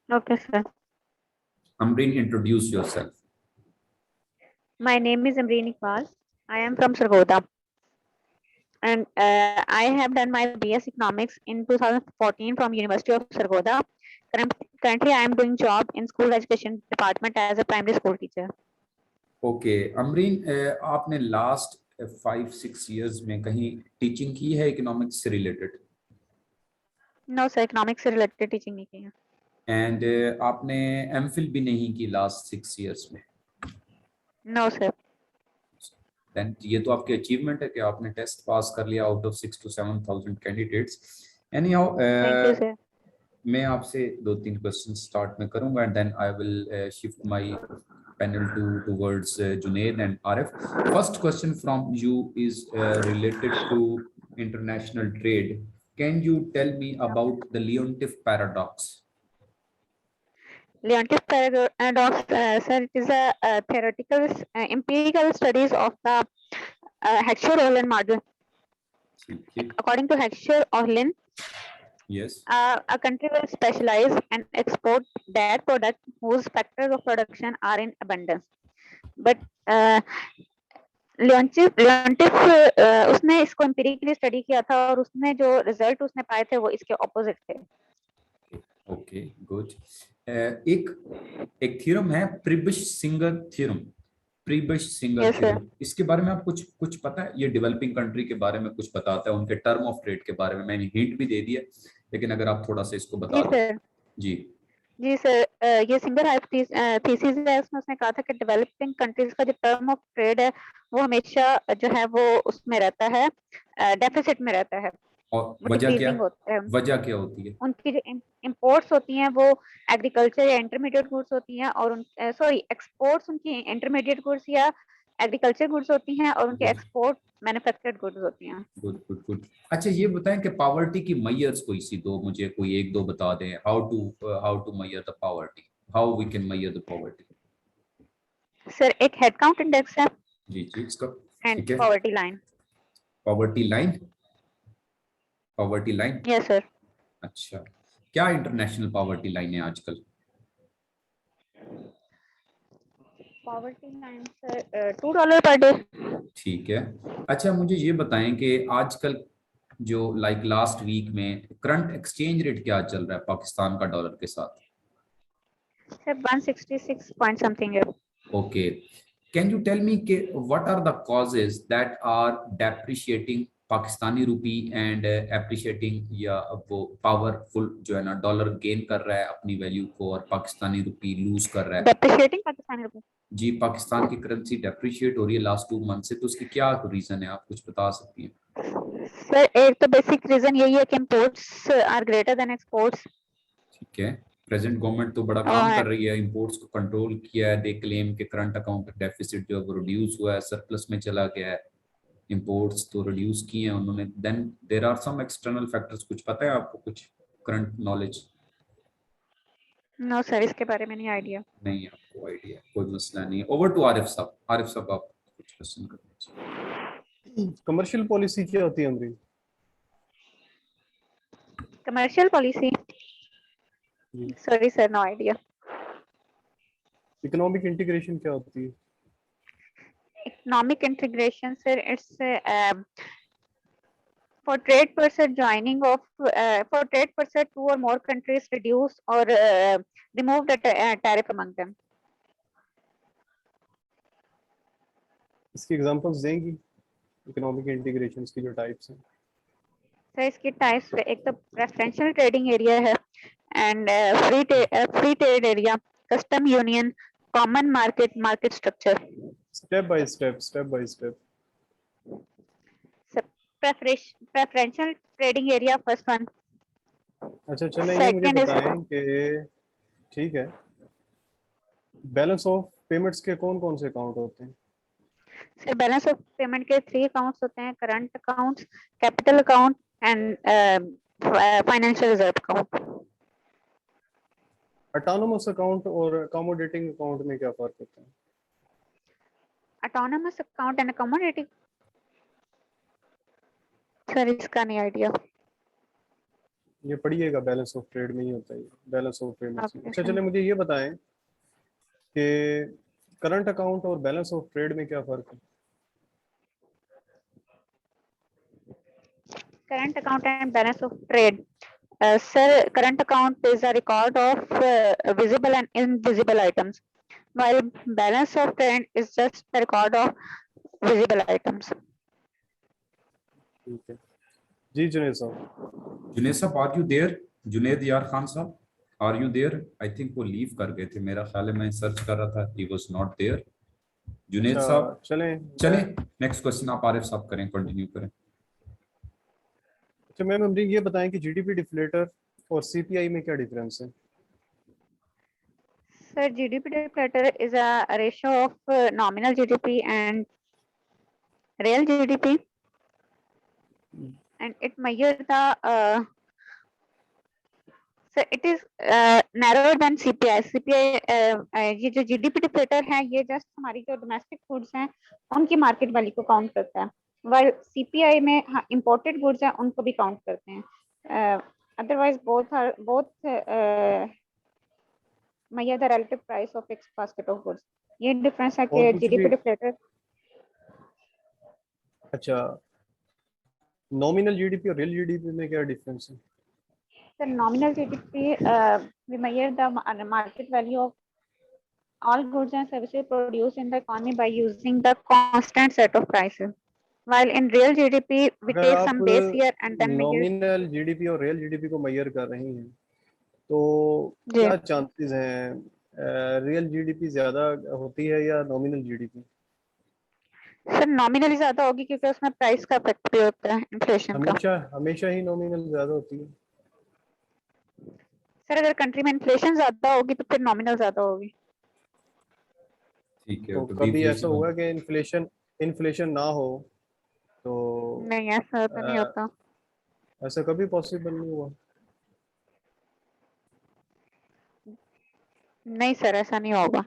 Okay, sir. Amreen, introduce yourself. My name is Amreen Iqbal. I am from Sargodha, and I have done my BS Economics in 2014 from University of Sargodha. Currently, I am doing job in school education department as a primary school teacher. Okay Amreen, आपने last 5-6 years में कहीं teaching की है economics से related? No, sir, economics से related teaching नहीं की है. एंड आपने एमफिल भी नहीं की लास्ट 6 years में? No, sir. देन ये तो आपकी अचीवमेंट है कि आपने टेस्ट पास कर लिया out of 6 to 7 thousand candidates. Any how, Thank you, sir. मैं आपसे 2-3 क्वेश्चन स्टार्ट में करूंगा and then I will shift my panel towards Junaid and Arif. First question from you is related to international trade. Can you tell me about the Leontief paradox? Leontief paradox, sir, it is a theoretical, empirical studies of the Heckscher-Ohlin model. According to Heckscher-Ohlin, Yes. a country will specialize and export that product whose factors of production are in abundance. But लियोनटिफ उसने इसको empirically study किया था और उसने जो result उसने पाए थे वो इसके ऑपोजिट थे. Okay, good. एक थ्योरम है प्रीबिश-सिंगर थ्योरम. प्रीबिश-सिंगर Yes, sir. थ्योरम, इसके बारे में आप कुछ पता है? ये डेवलपिंग कंट्री के बारे में कुछ बताता है, उनके टर्म ऑफ ट्रेड के बारे में. मैंने हिंट भी दे दिया, लेकिन अगर आप थोड़ा सा इसको बता जी दो. सर. जी जी सर, ये सिंगर थीसिस है, उसने कहा था कि डेवलपिंग कंट्रीज का जो टर्म ऑफ ट्रेड है वो हमेशा जो है वो उसमें रहता है, डेफिसिट में रहता है, और वो वजह क्या डिक्रीजिंग होता है. वजह क्या होती है? उनकी जो इंपोर्ट्स होती हैं वो एग्रीकल्चर या इंटरमीडिएट गुड्स होती हैं, और सॉरी एक्सपोर्ट्स उनकी इंटरमीडिएट गुड्स या एग्रीकल्चर गुड्स होती हैं, और उनके एक्सपोर्ट मैन्युफैक्चर्ड गुड्स होती हैं. Good good good. अच्छा, ये बताएं कि पावर्टी की मेजर्स कोई सी दो, मुझे कोई एक दो बता दें. How to measure the poverty, how we can measure the poverty. Sir, एक हेड काउंट इंडेक्स है जी जी, इसका एंड ठीक है. Poverty line. Poverty line, poverty line. Yes sir. अच्छा, क्या इंटरनेशनल पॉवर्टी लाइन है आजकल? Poverty line sir $2 per day. ठीक है. अच्छा, मुझे ये बताएं कि आजकल जो लाइक लास्ट वीक में करंट एक्सचेंज रेट क्या चल रहा है पाकिस्तान का डॉलर के साथ? सर 166 पॉइंट समथिंग है. Okay. Can you tell me what are the causes that are depreciating Pakistani rupee and appreciating, या वो पावरफुल जो है ना डॉलर गेन कर रहा है अपनी वैल्यू को और पाकिस्तानी रूपी लूज कर रहा है? डेप्रिशिएटिंग पाकिस्तानी रुपए. जी, पाकिस्तान की करेंसी डेप्रिशिएट हो रही है लास्ट 2 मंथ से, तो उसकी क्या रीजन है, आप कुछ बता सकती हैं? सर, एक तो बेसिक रीजन यही है कि imports are greater than exports. ठीक है. प्रेजेंट गवर्नमेंट तो बड़ा काम कर रही है, इंपोर्ट्स को कंट्रोल किया है. दे क्लेम के करंट अकाउंट डेफिसिट जो है वो रिड्यूस हुआ है, सरप्लस में चला गया है. इंपोर्ट्स तो रिड्यूस किए हैं उन्होंने. Then there are some external factors. कुछ पता है आपको, कुछ करंट नॉलेज? नो सर, इसके बारे में नहीं आइडिया. नहीं है आपको आइडिया, कोई मसला नहीं है. ओवर टू आरिफ साहब. आरिफ साहब, आप कुछ क्वेश्चन करना. कमर्शियल पॉलिसी क्या होती है Amreen? Commercial policy, sorry sir, no idea. Economic integration क्या होती है? Economic integration sir, it's for trade pursuit joining of for trade pursuit two or more countries reduce or remove the tariff among them. इसकी examples देंगी economic integrations की जो types हैं? Sir, इसकी types एक तो प्रेफरेंशियल ट्रेडिंग एरिया है, and free trade area, custom union, common market structure. Step by step. Preferential trading area first one. अच्छा, चलें, ये मुझे बताएं कि ठीक है, बैलेंस ऑफ पेमेंट्स के कौन कौन से अकाउंट होते हैं? सर, बैलेंस ऑफ पेमेंट के 3 अकाउंट्स होते हैं: current accounts, capital account and financial reserve account. Autonomous account और अकोमोडेटिंग अकाउंट में क्या फर्क होता है? Autonomous account and accommodating, sir इसका नहीं आइडिया. ये पढ़िएगा, बैलेंस ऑफ ट्रेड में ही होता है, बैलेंस ऑफ पेमेंट्स में। Okay, अच्छा sir. चलिए मुझे ये बताएं कि करंट अकाउंट और बैलेंस ऑफ ट्रेड में क्या फ़र्क है? Current account and balance of trade. Sir, current account is a record of visible and invisible items, while balance of trade is just the record of visible items. ठीक है जी, जुनेद साहब। जुनेद साहब, are you there? Junaid यार खान साहब, are you there? I think वो leave कर गए थे, मेरा ख्याल है, मैं सर्च कर रहा था, he was not there. Junaid अच्छा साहब चलें चले, नेक्स्ट क्वेश्चन आप आरिफ साहब करें, कंटिन्यू करें। अच्छा मैम मुझे ये बताएं कि जीडीपी डिफ्लेटर और सीपीआई में क्या डिफरेंस है? Sir, GDP deflator is a ratio of nominal GDP and real GDP, and it measures the so it is narrower than CPI. CPI ये जो GDP deflator है ये जस्ट हमारी जो डोमेस्टिक गुड्स हैं उनकी मार्केट वैल्यू को काउंट करता है, while CPI में हाँ इम्पोर्टेड गुड्स हैं उनको भी काउंट करते हैं। Otherwise both measure the relative price of fixed basket of goods. ये डिफरेंस है और कि कुछ GDP भी? डिफ्लेटर अच्छा नॉमिनल जीडीपी और रियल जीडीपी में क्या डिफरेंस है? the nominal GDP we measure the market value of all goods and services produced in the economy by using the constant set of prices, while in real GDP we अगर take आप some base year and then measure. Nominal GDP और real GDP को major कर रही हैं तो जी क्या chances हैं रियल जीडीपी ज्यादा होती है या नॉमिनल जीडीपी? सर नॉमिनली ज्यादा होगी क्योंकि उसमें प्राइस का इफेक्ट भी होता है इन्फ्लेशन का। हमेशा हमेशा ही नॉमिनल ज्यादा होती है? सर अगर कंट्री में इन्फ्लेशन ज्यादा होगी तो फिर नॉमिनल ज्यादा होगी। ठीक है, तो तो कभी ऐसा डिफ्लेशन हुआ कि इन्फ्लेशन इन्फ्लेशन ना हो तो नहीं ऐसा तो नहीं होता। ऐसा कभी पॉसिबल नहीं हुआ? नहीं सर ऐसा नहीं होगा।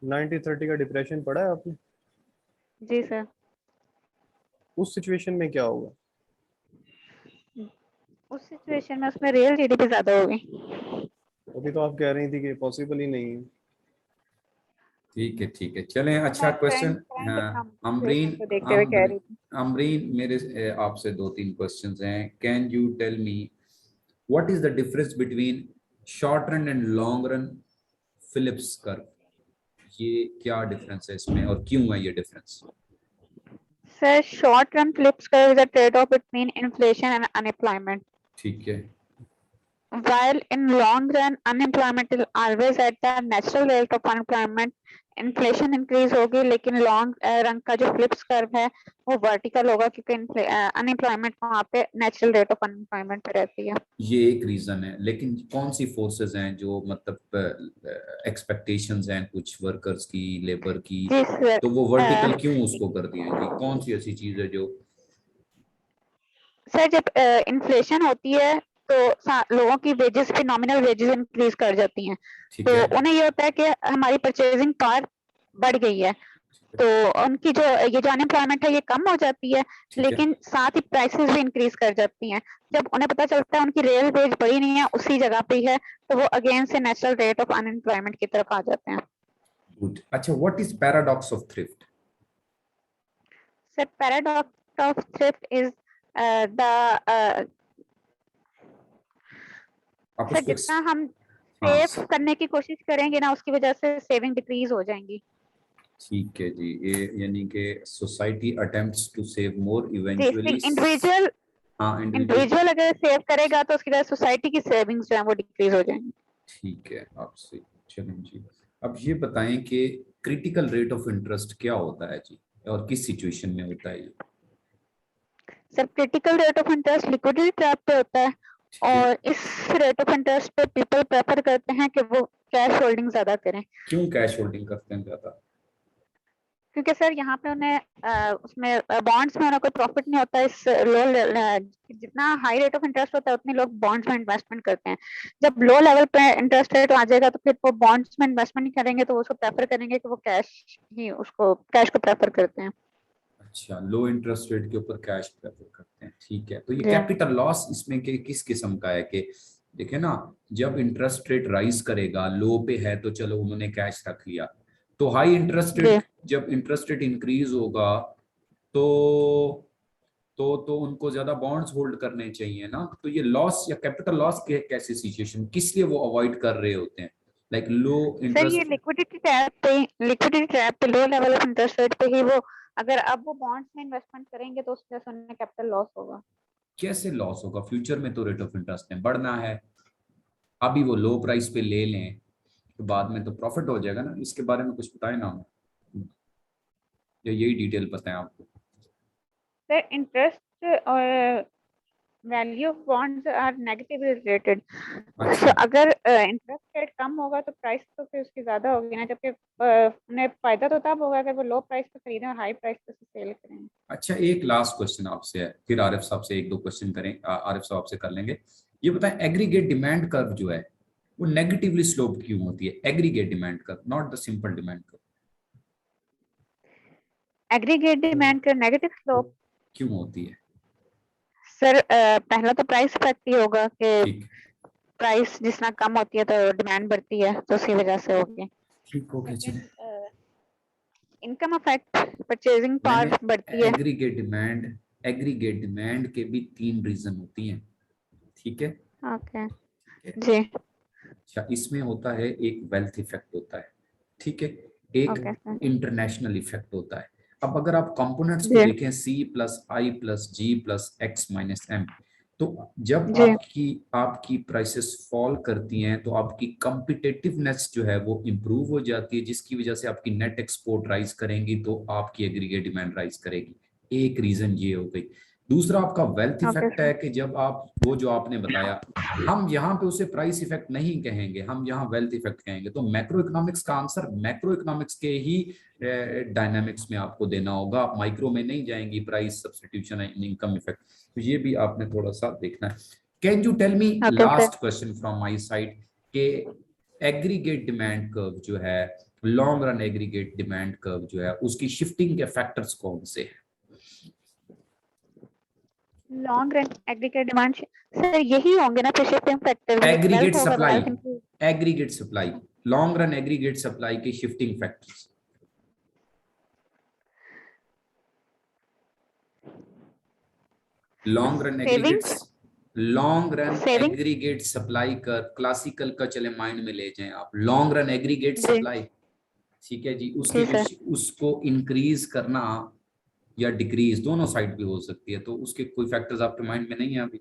1930 का डिप्रेशन पढ़ा है आपने? जी सर। उस सिचुएशन में क्या होगा? उस सिचुएशन में उसमें रियल जीडीपी ज्यादा होगी। अभी तो आप कह रही थी कि पॉसिबल ही नहीं है। ठीक है चलें, अच्छा क्वेश्चन। अमरीन को देखते हुए कह रही थी। अमरीन मेरे आपसे 2-3 क्वेश्चंस हैं। Can you tell me what is the difference between short run and long run Phillips curve? ये क्या डिफरेंस है इसमें और क्यों है ये difference? Sir, short-run Phillips curve is a trade-off between inflation and unemployment. ठीक है, While in long run, unemployment is always at the natural rate of unemployment. Inflation increase होगी लेकिन लॉन्ग रन का जो फ्लिप्स कर्व है वो vertical होगा क्योंकि अनएम्प्लॉयमेंट वहाँ पे नेचुरल रेट ऑफ अनएम्प्लॉयमेंट पे रहती है। ये एक रीजन है, लेकिन कौन सी फोर्सेस हैं जो मतलब एक्सपेक्टेशंस हैं कुछ वर्कर्स की, लेबर की, जी सर। तो वो वर्टिकल क्यों उसको कर दिया है जी? कौन सी ऐसी चीज है जो? सर जब इन्फ्लेशन होती है तो लोगों की वेजेस भी नॉमिनल वेजेस इंक्रीज कर जाती हैं ठीक तो है, उन्हें ये होता है कि हमारी परचेजिंग पावर बढ़ गई है तो उनकी जो ये जो अनएम्प्लॉयमेंट है ये कम हो जाती है ठीक है, लेकिन साथ ही प्राइसेस भी इंक्रीज कर जाती हैं। जब उन्हें पता चलता है उनकी रियल वेज बढ़ी नहीं है उसी जगह पे ही है तो वो अगेन से नेचुरल रेट ऑफ अनएम्प्लॉयमेंट की तरफ आ जाते हैं। गुड। अच्छा, what is paradox of thrift? Sir paradox of thrift is the आप सर उसको जितना हम हाँ, सेव करने की कोशिश करेंगे ना उसकी वजह से सेविंग डिक्रीज हो जाएंगी। ठीक है जी, ये यानी कि society attempts to save more जी इवेंचुअली। इंडिविजुअल हाँ, इंडिविजुअल। इंडिविजुअल अगर सेव करेगा तो उसकी वजह से सोसाइटी की सेविंग्स जो है वो डिक्रीज हो जाएंगी। ठीक है, आपसे चलें जी। अब ये बताएं कि क्रिटिकल रेट ऑफ इंटरेस्ट क्या होता है जी, और किस सिचुएशन में होता है ये? Sir critical rate of interest liquidity trap पे होता है ठीक है, और इस रेट ऑफ इंटरेस्ट पे पीपल प्रेफर करते हैं कि वो कैश होल्डिंग ज्यादा करें क्यों कैश होल्डिंग करते हैं ज्यादा? क्योंकि सर यहाँ पे उन्हें उसमें बॉन्ड्स में उन्हें कोई प्रॉफिट नहीं होता। इस जितना हाई रेट ऑफ इंटरेस्ट होता है उतने लोग बॉन्ड्स में इन्वेस्टमेंट करते हैं। जब लो लेवल पे इंटरेस्ट रेट आ जाएगा तो फिर वो बॉन्ड्स में इन्वेस्टमेंट नहीं करेंगे तो वो उसको प्रेफर करेंगे कि वो कैश को प्रेफर करते हैं। अच्छा, लो इंटरेस्ट रेट के ऊपर कैश प्रेफर करते हैं, ठीक है। तो ये जी कैपिटल लॉस इसमें के किस किस्म का है कि देखिए ना, जब इंटरेस्ट रेट राइज करेगा, लो पे है तो चलो उन्होंने कैश रख लिया, तो हाई इंटरेस्ट जी रेट, जब इंटरेस्ट रेट इंक्रीज होगा तो उनको ज्यादा बॉन्ड्स होल्ड करने चाहिए ना। तो ये लॉस या कैपिटल लॉस के कैसे सिचुएशन किस लिए वो अवॉइड कर रहे होते हैं, लाइक लो सर, ये इंटरेस्ट। लिक्विडिटी ट्रैप पे low level of interest rate पे ही वो, अगर अब वो बॉन्ड्स में इन्वेस्टमेंट करेंगे तो उससे उन्हें कैपिटल लॉस होगा। कैसे लॉस होगा, फ्यूचर में तो रेट ऑफ इंटरेस्ट ने बढ़ना है, अभी वो लो प्राइस पे ले लें तो बाद में तो प्रॉफिट हो जाएगा ना। इसके बारे में कुछ बताएं ना हमें, या यही डिटेल पता है आपको। सर, इंटरेस्ट और value of bonds are negatively related. अच्छा अगर इंटरेस्ट रेट कम होगा तो प्राइस तो फिर उसकी ज्यादा होगी ना, जबकि उन्हें फायदा तो तब होगा अगर वो लो प्राइस पे खरीदें और हाई प्राइस पे सेल करें। अच्छा, एक लास्ट क्वेश्चन आपसे है, फिर आरिफ साहब से एक दो क्वेश्चन करें, आरिफ साहब आपसे कर लेंगे। ये बताएं, एग्रीगेट डिमांड कर्व जो है वो नेगेटिवली स्लोप क्यों होती है, aggregate demand curve, not the simple demand curve, aggregate demand का नेगेटिव स्लोप। क्यों होती है? सर, पहला तो प्राइस इफेक्ट ही होगा कि ठीक, प्राइस जितना कम होती है तो डिमांड बढ़ती है, तो उसी वजह से होगी। ठीक हो गया, चलिए। सेकंड, इनकम इफेक्ट, परचेजिंग मैंने पावर बढ़ती है। एग्रीगेट डिमांड के भी तीन रीजन होती हैं, ठीक है। ओके ठीक है, जी। अच्छा, इसमें होता है एक वेल्थ इफेक्ट होता है, ठीक है, एक ओके सर इंटरनेशनल इफेक्ट होता है। अब अगर आप कंपोनेंट्स को जी देखें, सी प्लस आई प्लस जी प्लस एक्स माइनस एम, तो जब जी आपकी आपकी प्राइसेस फॉल करती हैं तो आपकी कॉम्पिटिटिवनेस जो है वो इंप्रूव हो जाती है, जिसकी वजह से आपकी नेट एक्सपोर्ट राइज करेंगी तो आपकी एग्रीगेट डिमांड राइज करेगी। एक रीजन ये हो गई। दूसरा आपका वेल्थ ओके इफेक्ट सर है कि जब आप वो जो आपने बताया, हम यहाँ पे उसे प्राइस इफेक्ट नहीं कहेंगे, हम यहाँ वेल्थ इफेक्ट कहेंगे। तो मैक्रो इकोनॉमिक्स का आंसर मैक्रो इकोनॉमिक्स के ही डायनामिक्स में आपको देना होगा, आप माइक्रो में नहीं जाएंगी, price substitution and income effect, तो ये भी आपने थोड़ा सा देखना है। Can you tell me, okay sir. Last question from my side, के एग्रीगेट डिमांड कर्व जो है, long run aggregate demand curve जो है, उसकी शिफ्टिंग के फैक्टर्स कौन से हैं? Long run aggregate demand, sir यही होंगे ना फिर शिफ्टिंग फैक्टर, एग्रीगेट वेल्थ होगा, supply, wealth increase. Aggregate supply, long run aggregate supply के shifting factors, long run aggregates, savings. Long run saving aggregate supply कर, क्लासिकल का चले माइंड में ले जाएं आप, लॉन्ग रन एग्रीगेट जी सप्लाई, ठीक है जी, उसके जी जो सर। उसको इंक्रीज करना या डिक्रीज दोनों साइड भी हो सकती है, तो उसके कोई फैक्टर्स आपके माइंड में नहीं है अभी?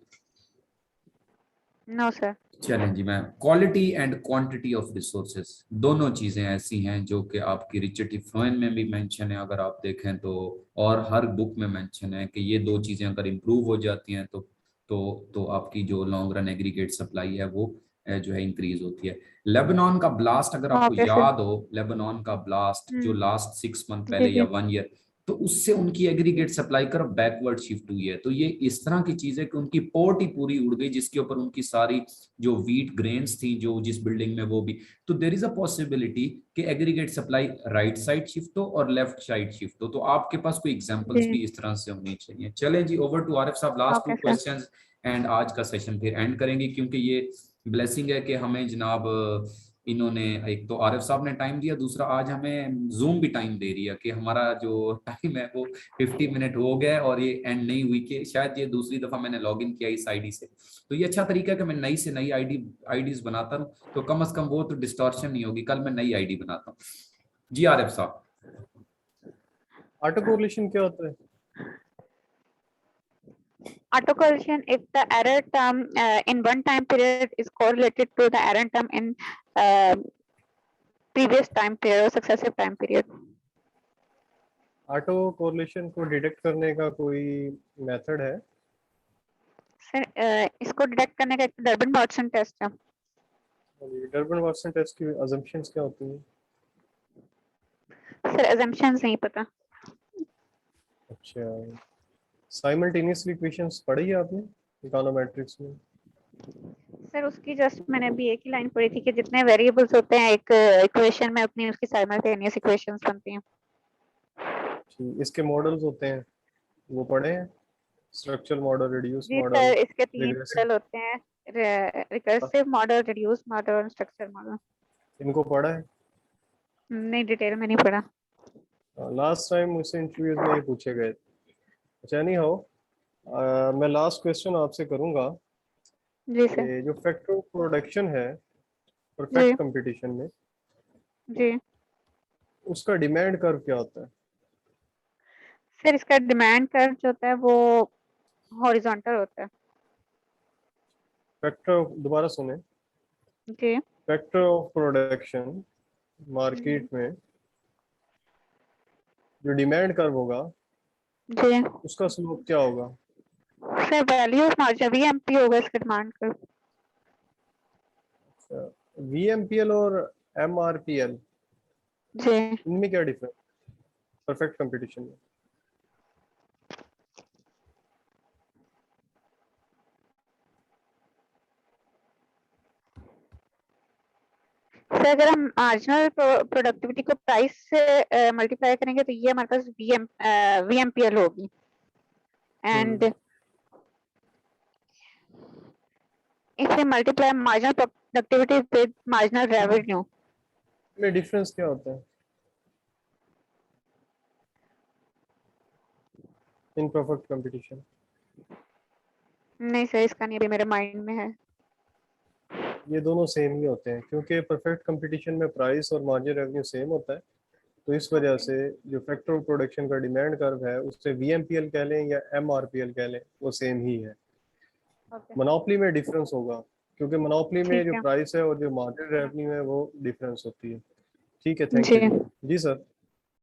No sir. चलें जी, मैं quality and quantity of resources, दोनों चीजें ऐसी हैं जो कि आपकी रिचर्ड फ्लोएन में भी मेंशन है अगर आप देखें तो, और हर बुक में मेंशन है कि ये दो चीजें अगर इंप्रूव हो जाती हैं तो आपकी जो लॉन्ग रन एग्रीगेट सप्लाई है वो जो है इंक्रीज होती है। लेबनान का ब्लास्ट अगर आपको ओके सर। याद हो, लेबनान का ब्लास्ट जो लास्ट 6 मंथ जी पहले या जी 1 ईयर, तो उससे उनकी एग्रीगेट सप्लाई कर बैकवर्ड शिफ्ट हुई है। तो ये इस तरह की चीजें कि उनकी पोर्ट ही पूरी उड़ गई, जिसके ऊपर उनकी सारी जो व्हीट ग्रेन्स थी जो जिस बिल्डिंग में वो भी, तो देर इज अ पॉसिबिलिटी कि aggregate supply right side shift हो और लेफ्ट साइड शिफ्ट हो। तो आपके पास कोई एग्जांपल्स जी। भी इस तरह से होनी चाहिए। चले जी, ओवर टू आरिफ साहब, last two okay sir. Questions and आज का सेशन फिर एंड करेंगे, क्योंकि ये ब्लेसिंग है कि हमें जनाब इन्होंने, एक तो आरिफ साहब ने टाइम दिया, दूसरा आज हमें जूम भी टाइम दे रही है कि हमारा जो टाइम है वो 50 मिनट हो गया और ये एंड नहीं हुई, कि शायद ये दूसरी दफा मैंने लॉग इन किया इस आईडी से। तो ये अच्छा तरीका है कि मैं नई से नई आईडीज बनाता हूँ, तो कम से कम वो तो डिस्टॉर्शन नहीं होगी, कल मैं नई आईडी बनाता हूँ। जी आरिफ साहब। ऑटो कोरिलेशन क्या होता है? Autocorrelation, if the error term in one time period is correlated to the error term in uh, previous time period or successive time period. Auto correlation को डिटेक्ट करने का कोई मेथड है? सर, इसको detect करने का एक डर्बन वाटसन टेस्ट है। डर्बन वाटसन टेस्ट की अजम्पशंस क्या होती हैं? सर, assumptions नहीं पता। अच्छा, साइमल्टेनियसली इक्वेशंस पढ़ी है आपने इकोनोमेट्रिक्स में? सर, उसकी जस्ट मैंने अभी एक ही लाइन पढ़ी थी कि जितने वेरिएबल्स होते हैं एक इक्वेशन में, उतनी उसकी साइमल्टेनियस इक्वेशंस बनती हैं। ठीक, इसके मॉडल्स होते हैं वो पढ़े हैं? स्ट्रक्चरल मॉडल, रिड्यूस जी मॉडल, सर, इसके 3 रिग्रेसिव, मॉडल होते हैं, रिकर्सिव मॉडल, रिड्यूस मॉडल और स्ट्रक्चर मॉडल। इनको पढ़ा है? नहीं, डिटेल में नहीं पढ़ा। लास्ट टाइम मुझसे इंटरव्यूज में ये पूछे गए। अच्छा, नहीं हो, मैं लास्ट क्वेश्चन आपसे करूंगा जी सर। कि जो फैक्टर ऑफ प्रोडक्शन है जी परफेक्ट कंपटीशन में, जी उसका डिमांड कर्व क्या होता है? सर, इसका डिमांड कर्व जो होता है वो हॉरिजॉन्टल होता है। फैक्टर ऑफ, दोबारा सुने, जी फैक्टर ऑफ प्रोडक्शन मार्केट में जो डिमांड कर्व होगा जी उसका स्लोप क्या होगा? Sir, value of margin VMP होगा इसका डिमांड कर्व। VMPL और MRPL, जी इनमें क्या डिफरेंस परफेक्ट कंपटीशन में? सर, अगर हम मार्जिनल प्रोडक्टिविटी को प्राइस से मल्टीप्लाई करेंगे तो ये हमारे पास VMPL होगी। And if we multiply marginal productivity with marginal revenue, में डिफरेंस क्या होता है इन परफेक्ट कंपटीशन? नहीं सर, इसका नहीं अभी मेरे माइंड में है। ये दोनों सेम ही होते हैं क्योंकि परफेक्ट कंपटीशन में प्राइस और मार्जिन रेवेन्यू सेम होता है। तो इस वजह से जो फैक्टर ऑफ प्रोडक्शन का डिमांड कर्व है उससे VMPL कह लें या MRPL कह लें, वो सेम ही है। ओके, मोनोपोली में डिफरेंस होगा क्योंकि मोनोपोली में ठीक जो है। प्राइस है और जो मार्जिन रेवेन्यू है वो डिफरेंस होती है। ठीक है, थैंक जी यू जी सर।